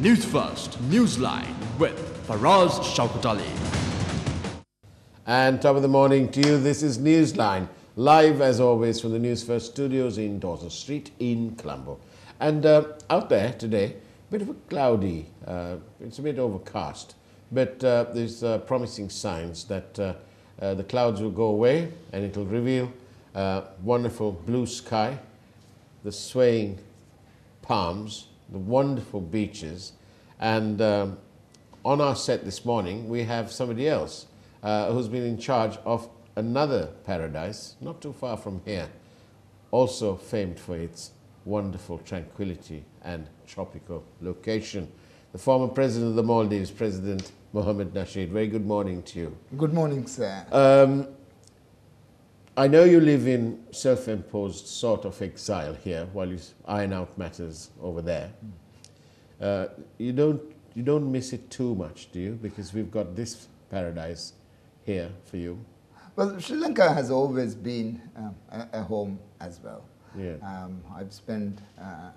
News First, Newsline with Faraz Shauketaly. And top of the morning to you. This is Newsline, live as always from the Newsfirst studios in Dawson Street in Colombo. And out there today, a bit of a cloudy, it's a bit overcast, but there's promising signs that the clouds will go away and it will reveal wonderful blue sky, the swaying palms, the wonderful beaches. And on our set this morning, we have somebody else who's been in charge of another paradise, not too far from here, also famed for its wonderful tranquility and tropical location. The former president of the Maldives, President Mohamed Nasheed. Very good morning to you. Good morning, sir. I know you live in self-imposed sort of exile here while you iron out matters over there. You don't miss it too much, do you? Because we've got this paradise here for you. Well, Sri Lanka has always been a home as well. Yeah. I've spent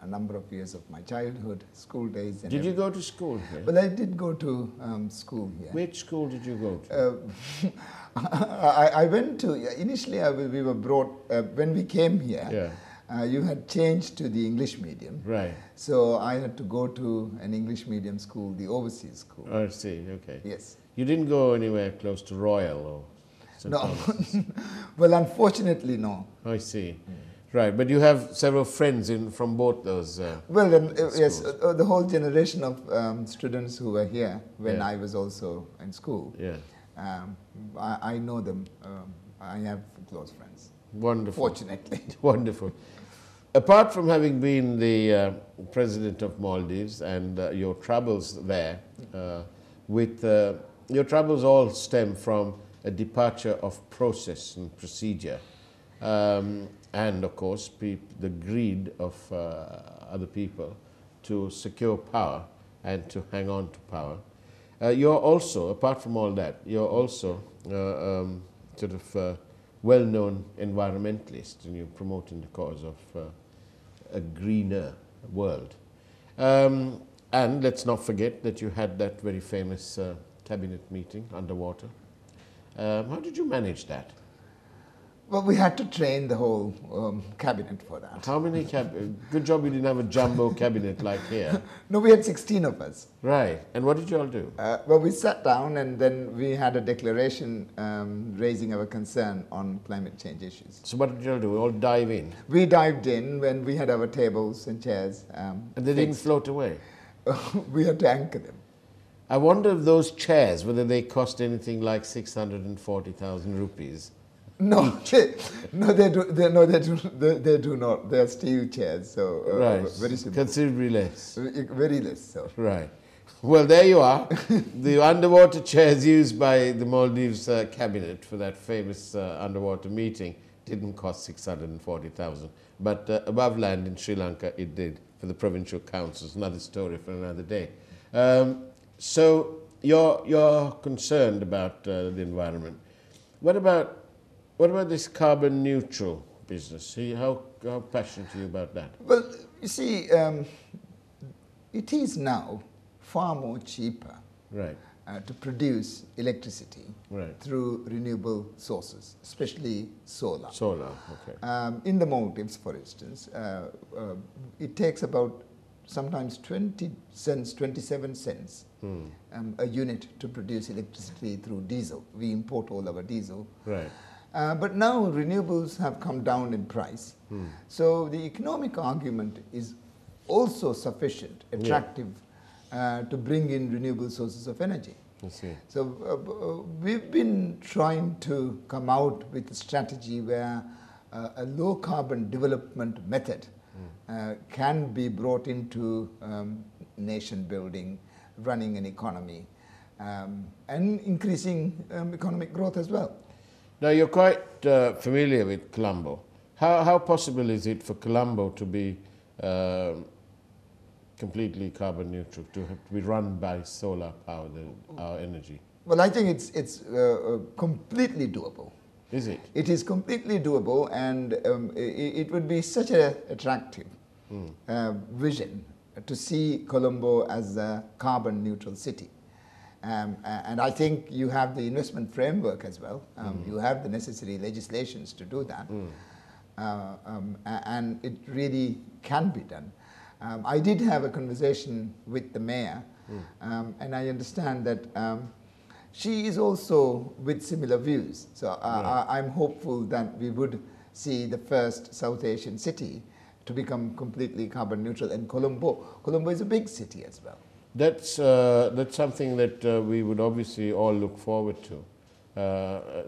a number of years of my childhood, school days. And did you go to school here? Well, I did go to school here. Which school did you go to? I went to, initially we were brought, when we came here, you had changed to the English medium. Right. So I had to go to an English medium school, the overseas school. I see, okay. Yes. You didn't go anywhere close to Royal or St. No. Thomas's? Well, unfortunately, no. I see. Right, but you have several friends from both those well, yes, the whole generation of students who were here when I was also in school. Yeah. I know them. I have close friends. Wonderful. Fortunately. Wonderful. Apart from having been the president of Maldives and your troubles there, your troubles all stem from a departure of process and procedure. And of course, the greed of other people to secure power and to hang on to power. You're also, apart from all that, you're also sort of well-known environmentalist, and you're promoting the cause of a greener world. And let's not forget that you had that very famous cabinet meeting underwater. How did you manage that? Well, we had to train the whole cabinet for that. How many good job you didn't have a jumbo cabinet like here. No, we had 16 of us. Right. And what did you all do? Well, we sat down and then we had a declaration raising our concern on climate change issues. So what did you all do? We all dive in? We dived in when we had our tables and chairs. And they didn't float away? We had to anchor them. I wonder if those chairs, whether they cost anything like 640,000 rupees. No, they do not. They are steel chairs, so right. Very simple. Considerably less. Very less, so. Right. Well, there you are. The underwater chairs used by the Maldives cabinet for that famous underwater meeting didn't cost 640,000, but above land in Sri Lanka it did for the provincial councils. Another story for another day. So you're concerned about the environment. What about this carbon neutral business? How passionate are you about that? Well, you see, it is now far more cheaper to produce electricity through renewable sources, especially solar. Solar, okay. In the Maldives, for instance, it takes about sometimes 20 cents, 27 cents a unit to produce electricity through diesel. We import all our diesel. Right. But now renewables have come down in price. So the economic argument is also sufficient, attractive, to bring in renewable sources of energy. I see. So we've been trying to come out with a strategy where a low carbon development method can be brought into nation building, running an economy, and increasing economic growth as well. Now, you're quite familiar with Colombo. How possible is it for Colombo to be completely carbon neutral, to have to be run by solar power, our energy? Well, I think it's completely doable. Is it? It is completely doable, and it would be such an attractive vision to see Colombo as a carbon neutral city. And I think you have the investment framework as well. You have the necessary legislations to do that. And it really can be done. I did have a conversation with the mayor, and I understand that she is also with similar views. So I'm hopeful that we would see the first South Asian city to become completely carbon neutral. And Colombo is a big city as well. That's something that we would obviously all look forward to,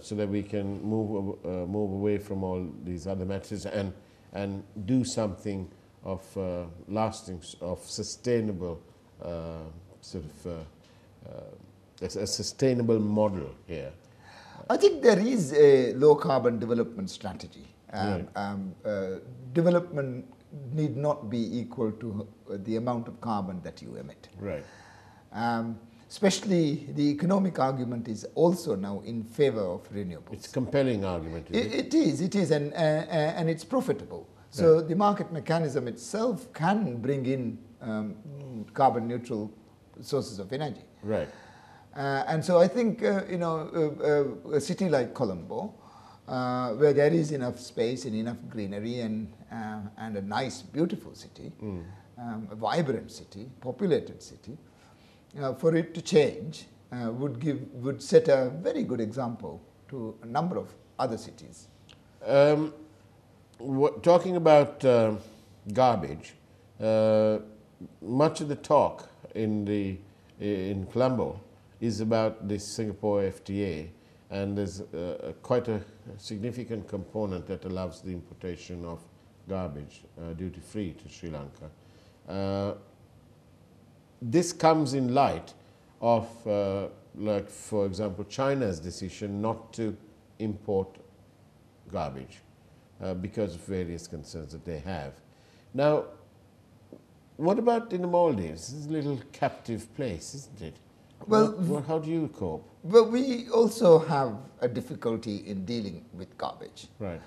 so that we can move away from all these other matters and do something of lasting, of sustainable, a sustainable model here. I think there is a low carbon development strategy. Development need not be equal to the amount of carbon that you emit. Right. Especially the economic argument is also now in favor of renewables. It's a compelling argument. It is, and it's profitable. So right. The market mechanism itself can bring in carbon neutral sources of energy. Right. And so I think a city like Colombo, where there is enough space and enough greenery and a nice, beautiful city, a vibrant city, populated city, for it to change would set a very good example to a number of other cities. Talking about garbage, much of the talk in Colombo is about this Singapore FTA, and there's quite a significant component that allows the importation of garbage duty-free to Sri Lanka. This comes in light of, like, for example, China's decision not to import garbage because of various concerns that they have. Now, what about in the Maldives? It's a little captive place, isn't it? Well, how do you cope? Well, we also have a difficulty in dealing with garbage. Right.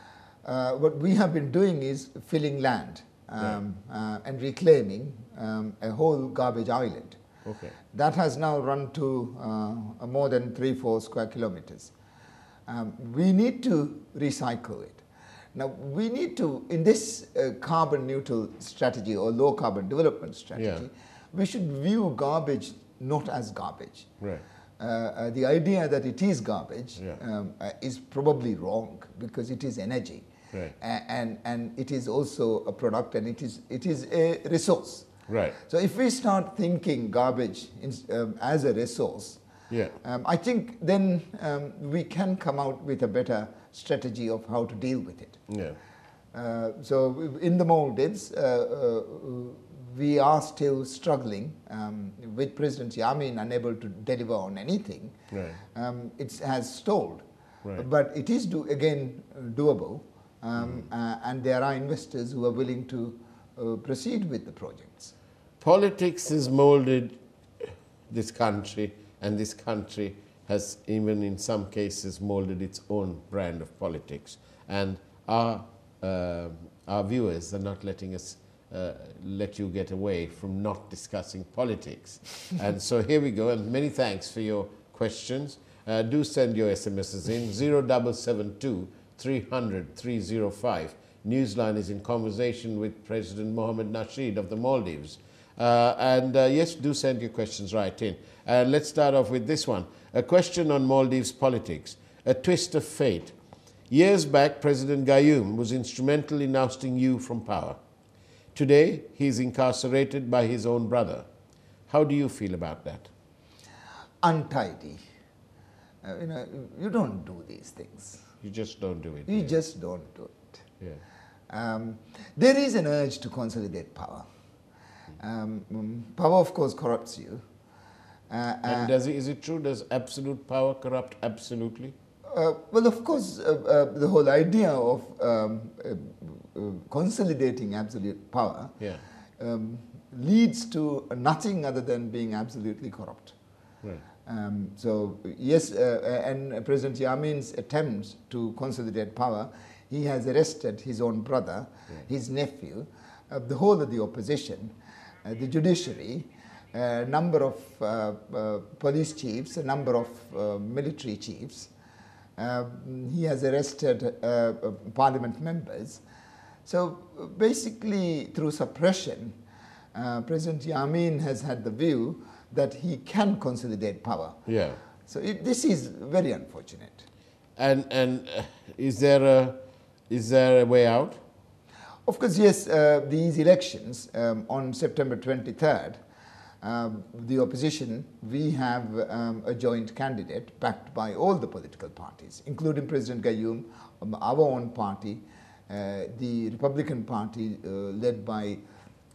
What we have been doing is filling land and reclaiming a whole garbage island. Okay. That has now run to more than 3-4 square kilometers. We need to recycle it. Now, we need to, in this carbon neutral strategy or low carbon development strategy, we should view garbage not as garbage. Right. The idea that it is garbage is probably wrong, because it is energy. Right. And it is also a product, and it is a resource. Right. So if we start thinking garbage as a resource, I think then we can come out with a better strategy of how to deal with it. Yeah. So in the Maldives, we are still struggling with President Yamin unable to deliver on anything. Right. It has stalled. Right. But it is doable, and there are investors who are willing to proceed with the projects. Politics has molded this country, and this country has even in some cases molded its own brand of politics. And our viewers are not letting us let you get away from not discussing politics. And so here we go, and many thanks for your questions. Do send your SMSs in 0772 300 305. Newsline is in conversation with President Mohamed Nasheed of the Maldives. Yes, do send your questions right in. Let's start off with this one. A question on Maldives politics. A twist of fate. Years back, President Gayoom was instrumental in ousting you from power. Today, he is incarcerated by his own brother. How do you feel about that? Untidy. You don't do these things. You just don't do it. You just don't do it. Yeah. There is an urge to consolidate power. Power, of course, corrupts you. And is it true? Does absolute power corrupt absolutely? Well, of course, the whole idea of consolidating absolute power leads to nothing other than being absolutely corrupt. Right. So, yes, and President Yamin's attempts to consolidate power, he has arrested his own brother, his nephew, the whole of the opposition, the judiciary, a number of police chiefs, a number of military chiefs. He has arrested parliament members. So basically, through suppression, President Amin has had the view that he can consolidate power. Yeah. So this is very unfortunate. And is there a way out? Of course, yes. These elections on September 23rd, the opposition, we have a joint candidate backed by all the political parties, including President Gayoom, our own party, the Republican Party led by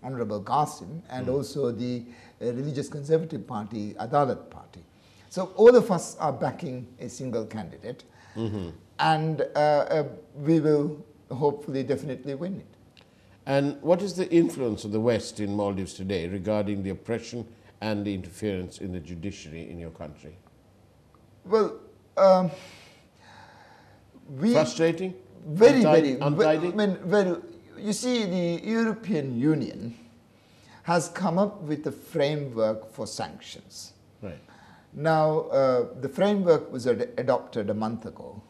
Honorable Qasim, and also the Religious Conservative Party, Adalat Party. So all of us are backing a single candidate, and we will hopefully definitely win it. And what is the influence of the West in Maldives today regarding the oppression and the interference in the judiciary in your country? Well, frustrating? Very, untidy? Well, you see, the European Union has come up with a framework for sanctions. Right. Now, the framework was adopted a month ago.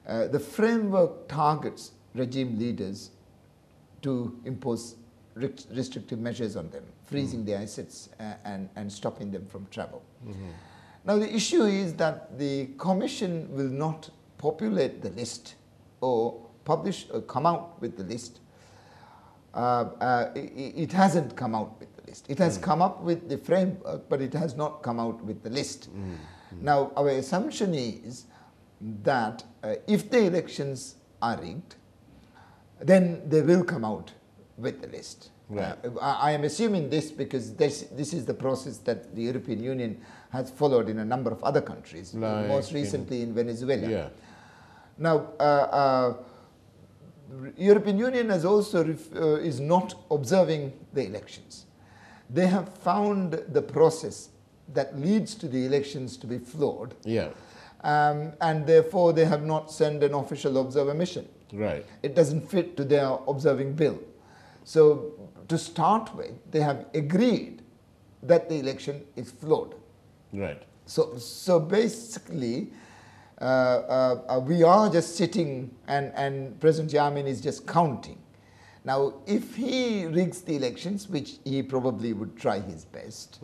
The framework targets regime leaders to impose restrictive measures on them, freezing their assets and stopping them from travel. Now, the issue is that the Commission will not populate the list or publish or come out with the list. It hasn't come out with the list. It has come up with the framework, but it has not come out with the list. Now, our assumption is that if the elections are rigged, then they will come out with the list. Right. I am assuming this because this is the process that the European Union has followed in a number of other countries, most recently in Venezuela. Yeah. Now, European Union has also is not observing the elections. They have found the process that leads to the elections to be flawed. Yeah. And therefore they have not sent an official observer mission. Right. It doesn't fit to their observing bill. So to start with, they have agreed that the election is flawed. Right. So basically, we are just sitting and President Amin is just counting. Now, if he rigs the elections, which he probably would try his best,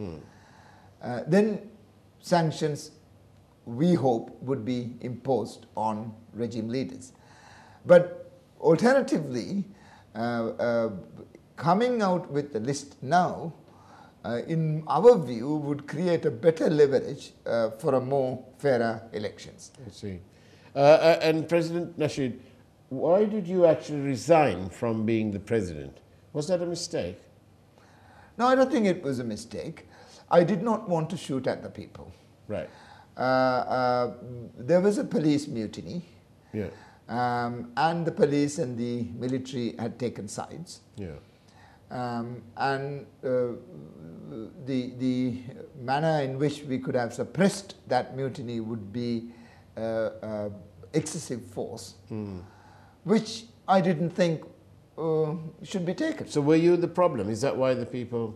then sanctions, we hope, would be imposed on regime leaders. But alternatively, coming out with the list now, in our view, would create a better leverage for a more fairer elections. I see. And President Nasheed, why did you actually resign from being the president? Was that a mistake? No, I don't think it was a mistake. I did not want to shoot at the people. Right. There was a police mutiny. Yeah. And the police and the military had taken sides. Yeah. And the manner in which we could have suppressed that mutiny would be excessive force, which I didn't think should be taken. So were you the problem? Is that why the people...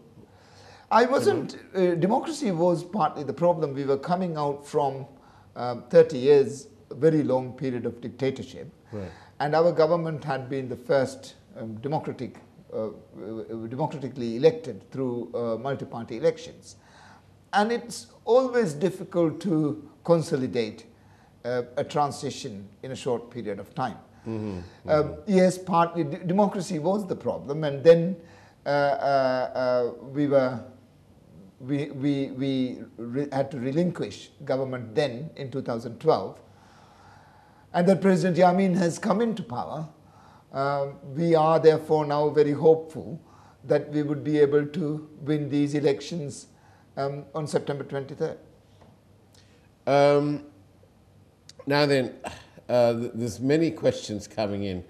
I wasn't. Democracy was partly the problem. We were coming out from 30 years, a very long period of dictatorship. Right. And our government had been the first democratically elected through multi-party elections. And it's always difficult to consolidate a transition in a short period of time. Yes, partly democracy was the problem, and then we had to relinquish government then in 2012. And that President Amin has come into power. We are therefore now very hopeful that we would be able to win these elections on September 23rd. Now then, there's many questions coming in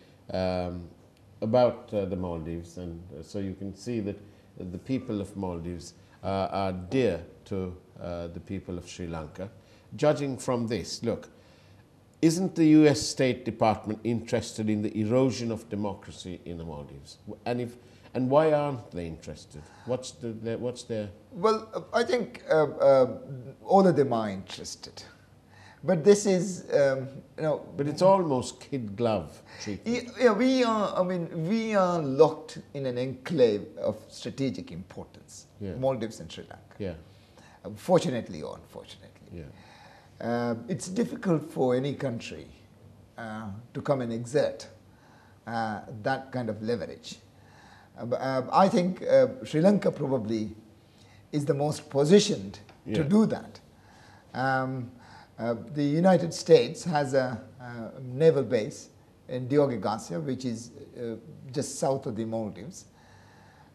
about the Maldives, and so you can see that the people of Maldives are dear to the people of Sri Lanka. Judging from this, look, isn't the US State Department interested in the erosion of democracy in the Maldives? And why aren't they interested? What's their... Well, I think all of them are interested. But this is, But it's almost kid glove treatment. Yeah, we are locked in an enclave of strategic importance, Yeah. Maldives and Sri Lanka. Yeah, Fortunately or unfortunately. yeah. It's difficult for any country to come and exert that kind of leverage. I think Sri Lanka probably is the most positioned to do that. The United States has a naval base in Diogo Garcia, which is just south of the Maldives.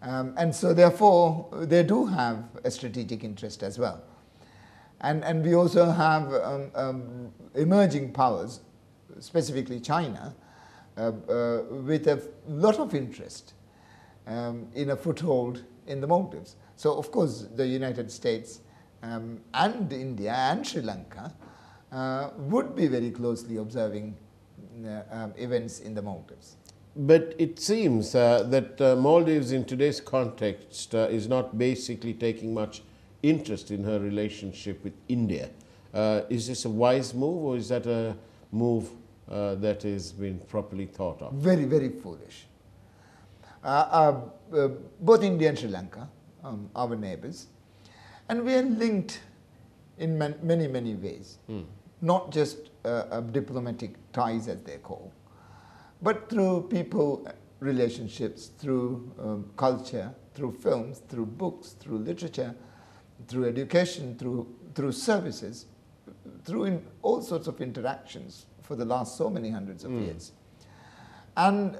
And so therefore, they do have a strategic interest as well. And we also have emerging powers, specifically China, with a lot of interest in a foothold in the Maldives. So of course the United States and India and Sri Lanka would be very closely observing events in the Maldives. But it seems that Maldives in today's context is not basically taking much interest in her relationship with India. Is this a wise move, or is that a move that has been properly thought of? Very, very foolish. Both India and Sri Lanka, our neighbors, and we are linked in many, many ways. Not just diplomatic ties, as they call, but through people relationships, through culture, through films, through books, through literature, through education, through services, through all sorts of interactions for the last so many hundreds of years. And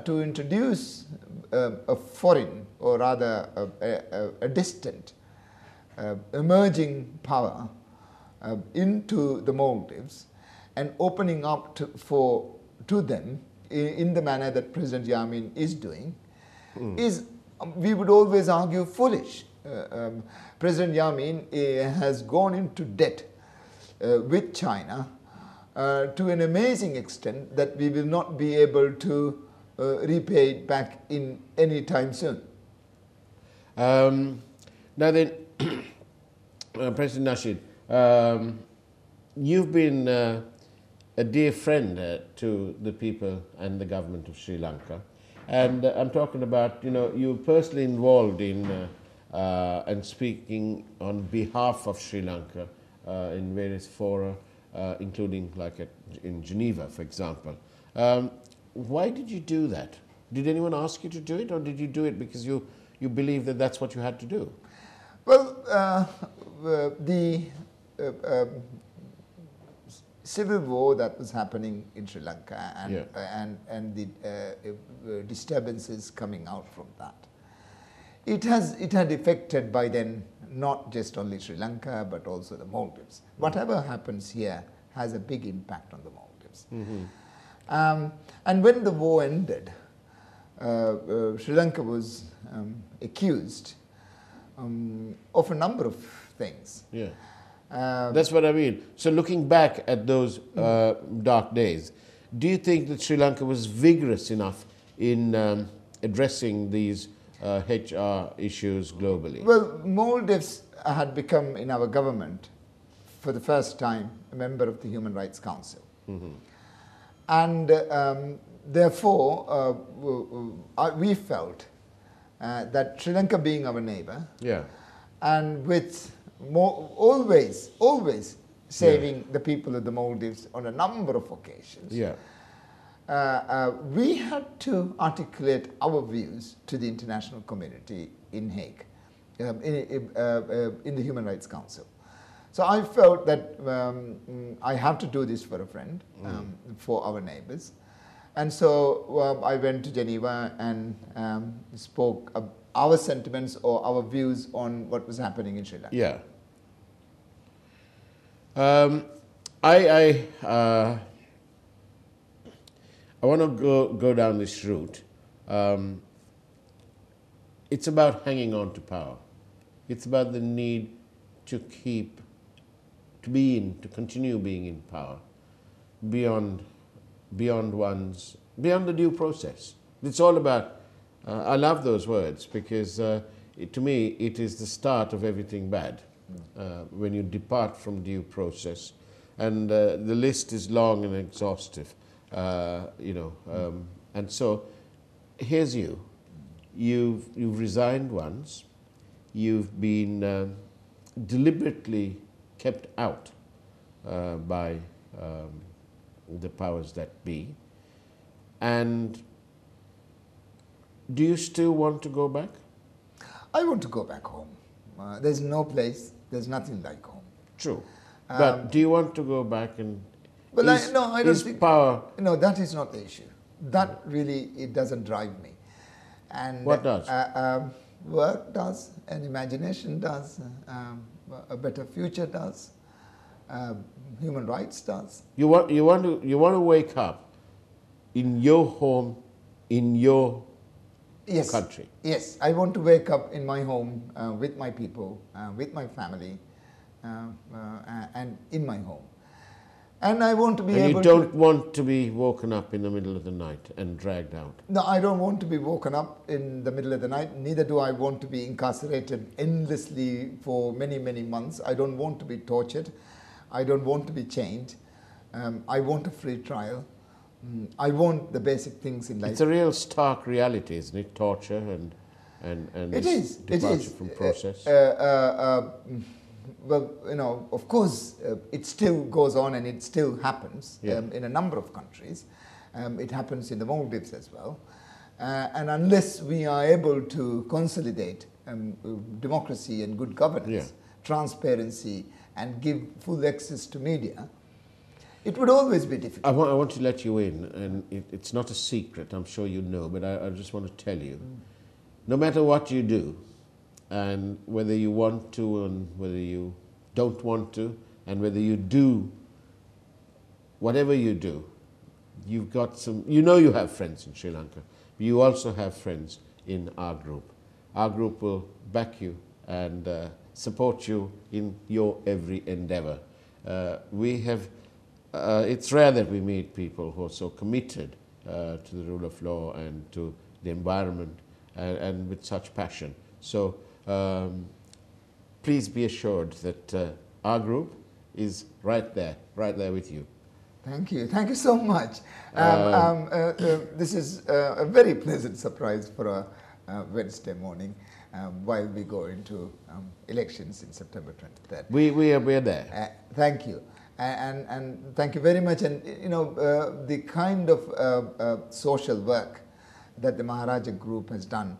to introduce a foreign, or rather a distant, emerging power into the Maldives and opening up to them in the manner that President Yamin is doing is, we would always argue, foolish. President Yamin has gone into debt with China to an amazing extent that we will not be able to repay it back in any time soon. Now then, President Nasheed, you've been a dear friend to the people and the government of Sri Lanka, and I'm talking about, you're personally involved in and speaking on behalf of Sri Lanka in various fora, including like in Geneva, for example. Why did you do that? Did anyone ask you to do it, or did you do it because you believe that that's what you had to do? Well, the civil war that was happening in Sri Lanka and the disturbances coming out from that, it had affected by then not just only Sri Lanka but also the Maldives. Whatever happens here has a big impact on the Maldives. And when the war ended, Sri Lanka was accused of a number of things. Yeah. That's what I mean. So looking back at those dark days, do you think that Sri Lanka was vigorous enough in addressing these HR issues globally? Well, Maldives had become, in our government, for the first time, a member of the Human Rights Council. And therefore, we felt that Sri Lanka being our neighbor, and with always saving the people of the Maldives on a number of occasions, we had to articulate our views to the international community in Hague, in the Human Rights Council. So I felt that I have to do this for a friend, for our neighbors. And so I went to Geneva and spoke our sentiments or our views on what was happening in Sri Lanka. Yeah. I want to go down this route. It's about hanging on to power. It's about the need to continue being in power. beyond the due process. It's all about, I love those words because to me it is the start of everything bad. When you depart from due process, and the list is long and exhaustive, and so here's you've resigned once, you've been deliberately kept out by the powers that be, and do you still want to go back? I want to go back home. There's no place, there's nothing like home. True. But do you want to go back and... Well, I don't think... power... No, that is not the issue. That really, it doesn't drive me. And what does? Work does, and imagination does, a better future does, human rights does. You want to wake up in your home, in your country. Yes, I want to wake up in my home with my people, with my family, and in my home. And I want to be able to... And you don't want to be woken up in the middle of the night and dragged out? No, I don't want to be woken up in the middle of the night. Neither do I want to be incarcerated endlessly for many, many months. I don't want to be tortured. I don't want to be chained. I want a free trial. I want the basic things in life. It's a real stark reality, isn't it? Torture and it is. Departure from process. Well, of course, it still goes on and it still happens in a number of countries. It happens in the Maldives as well. And unless we are able to consolidate democracy and good governance, transparency, and give full access to media, it would always be difficult. I want to let you in, and it's not a secret, I'm sure you know, but I just want to tell you, no matter what you do, and whether you want to and whether you don't want to, and whether you do, whatever you do, you've got some, you have friends in Sri Lanka, but you also have friends in our group. Our group will back you and support you in your every endeavor. It's rare that we meet people who are so committed to the rule of law and to the environment and with such passion. So please be assured that our group is right there with you. Thank you. Thank you so much. This is a very pleasant surprise for a Wednesday morning while we go into elections in September 23rd. We are there. Thank you. And thank you very much. And the kind of social work that the Maharaja Group has done,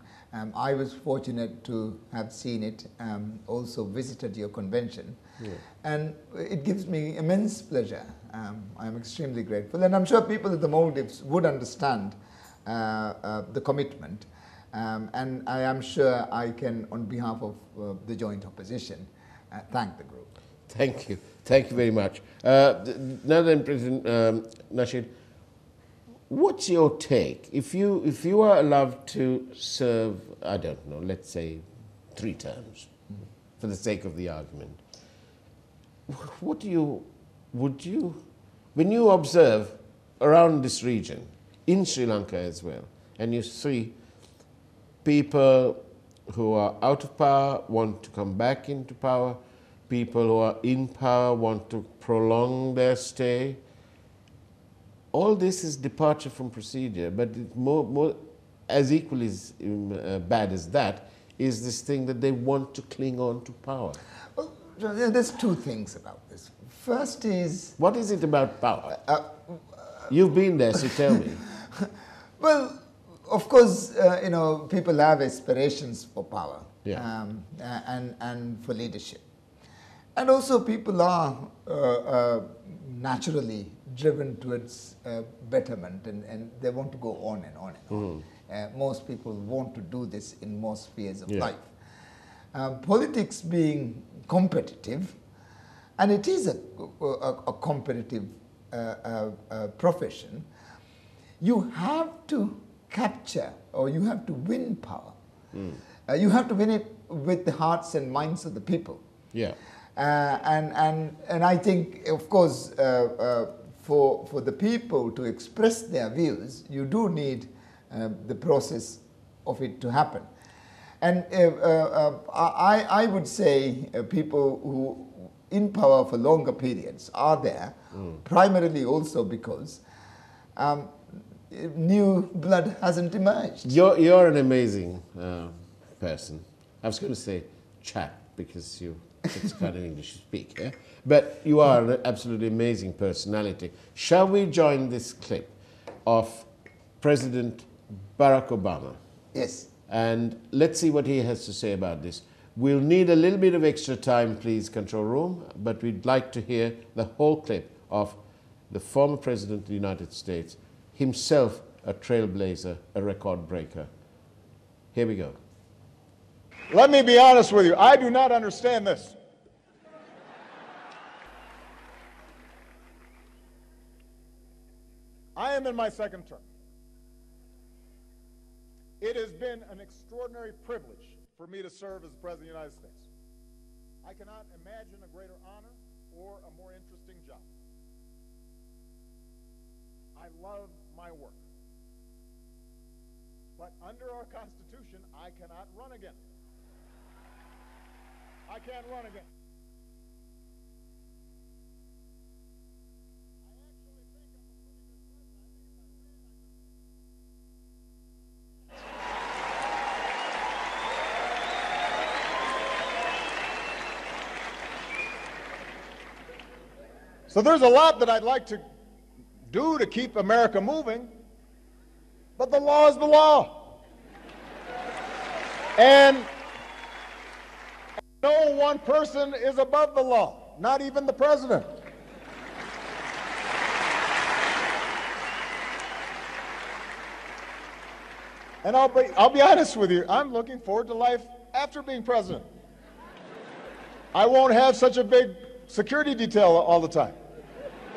I was fortunate to have seen it, also visited your convention, and it gives me immense pleasure. I'm extremely grateful, and I'm sure people in the Maldives would understand the commitment, and I am sure I can, on behalf of the joint opposition, thank the group. Thank you. Thank you very much. Now then, President Nasheed, what's your take? If you are allowed to serve, I don't know, let's say 3 terms, for the sake of the argument, when you observe around this region, in Sri Lanka as well, and you see people who are out of power want to come back into power, people who are in power want to prolong their stay. All this is departure from procedure, but more as equally as bad as that is this thing that they want to cling on to power. Well, there's 2 things about this. First is... What is it about power? You've been there, so tell me. Well, of course, people have aspirations for power and for leadership. And also people are naturally driven towards betterment and they want to go on and on and on. Most people want to do this in most spheres of life. Politics being competitive, and it is a competitive profession, you have to capture or you have to win power. You have to win it with the hearts and minds of the people. Yeah. And I think, of course, for the people to express their views, you do need the process of it to happen. And I would say people who in power for longer periods are there, primarily also because new blood hasn't emerged. You're an amazing person. I was going to say chap because it's the kind of English you speak, yeah? But you are an absolutely amazing personality. Shall we join this clip of President Barack Obama? Yes. And let's see what he has to say about this. We'll need a little bit of extra time, please, control room, but we'd like to hear the whole clip of the former President of the United States, himself a trailblazer, a record breaker. Here we go. Let me be honest with you. I do not understand this. I am in my second term. It has been an extraordinary privilege for me to serve as the President of the United States. I cannot imagine a greater honor or a more interesting job. I love my work. But under our Constitution, I cannot run again. I can't run again. So there's a lot that I'd like to do to keep America moving, but the law is the law. And no one person is above the law, not even the president. And I'll be honest with you, I'm looking forward to life after being president. I won't have such a big security detail all the time.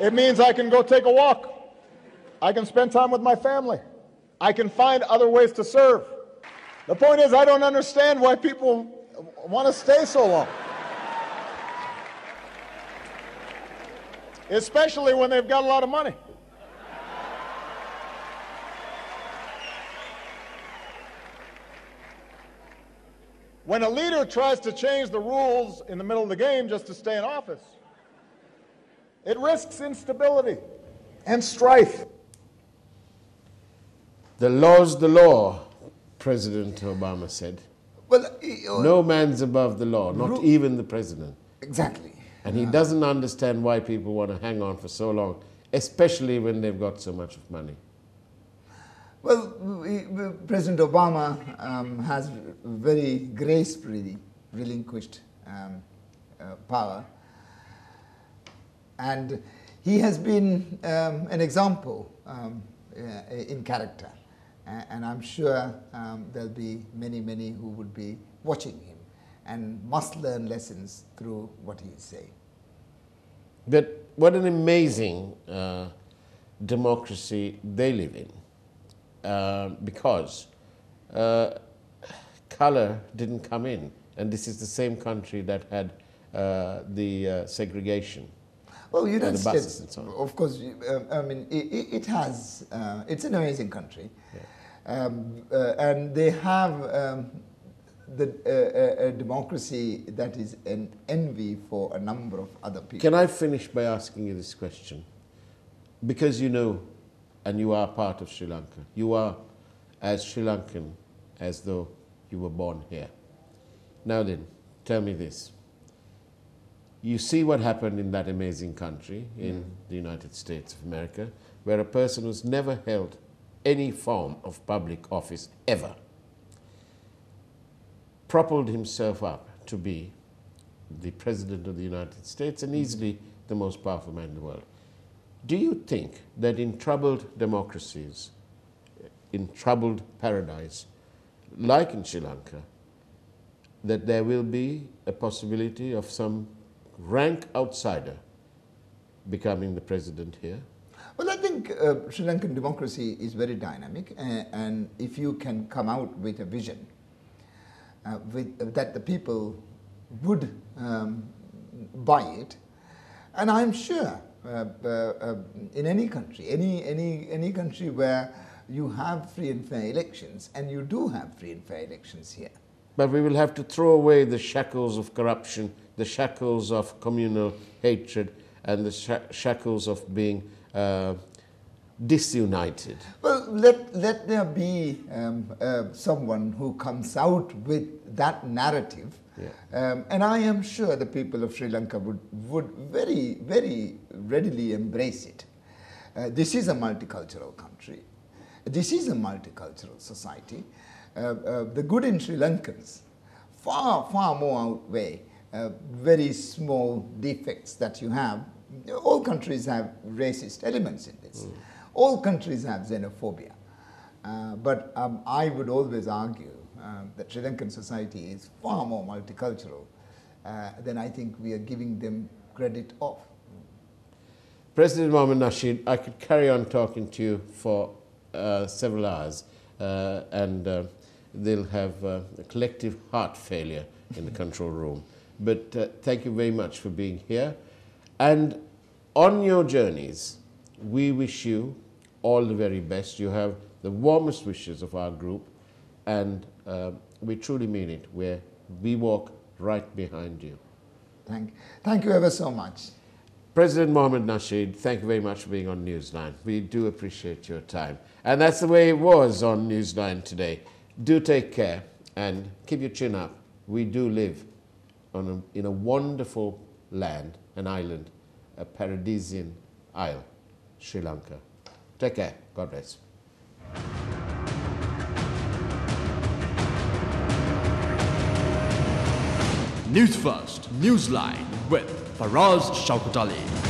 It means I can go take a walk. I can spend time with my family. I can find other ways to serve. The point is, I don't understand why people want to stay so long. Especially when they've got a lot of money. When a leader tries to change the rules in the middle of the game just to stay in office, it risks instability and strife. The law's the law, President Obama said. Well, no man's above the law, not even the president. Exactly. And he doesn't understand why people want to hang on for so long, especially when they've got so much of money. Well, President Obama has very gracefully relinquished power. And he has been an example in character. And I'm sure there'll be many, many who would be watching him and must learn lessons through what he's saying. But what an amazing democracy they live in, because color didn't come in. And this is the same country that had the segregation. Well, United States, States, of course, I mean, it has, it's an amazing country. Yeah. And they have a democracy that is an envy for a number of other people. Can I finish by asking you this question? Because you know, and you are part of Sri Lanka, you are as Sri Lankan as though you were born here. Now then, tell me this. You see what happened in that amazing country, in the United States of America, where a person who's never held any form of public office ever propelled himself up to be the President of the United States and easily the most powerful man in the world. Do you think that in troubled democracies, in troubled paradise, like in Sri Lanka, that there will be a possibility of some rank outsider becoming the president here? Well, I think Sri Lankan democracy is very dynamic, and if you can come out with a vision that the people would buy it, and I'm sure in any country, any country where you have free and fair elections, and you do have free and fair elections here. But we will have to throw away the shackles of corruption, the shackles of communal hatred, and the shackles of being disunited. Well, let there be someone who comes out with that narrative, and I am sure the people of Sri Lanka would very, very readily embrace it. This is a multicultural country. This is a multicultural society. The good in Sri Lankans far more outweigh very small defects that you have. All countries have racist elements in this. All countries have xenophobia. But I would always argue that Sri Lankan society is far more multicultural than I think we are giving them credit of. President Mohamed Nasheed, I could carry on talking to you for several hours, and they'll have a collective heart failure in the control room. But thank you very much for being here. And on your journeys, we wish you all the very best. You have the warmest wishes of our group, and we truly mean it, where we walk right behind you. Thank you ever so much. President Mohamed Nasheed, thank you very much for being on Newsline. We do appreciate your time. And that's the way it was on Newsline today. Do take care and keep your chin up. We do live in a wonderful land, an island, a paradisian isle, Sri Lanka. Take care. God bless. News First, Newsline with Faraz Shauketaly.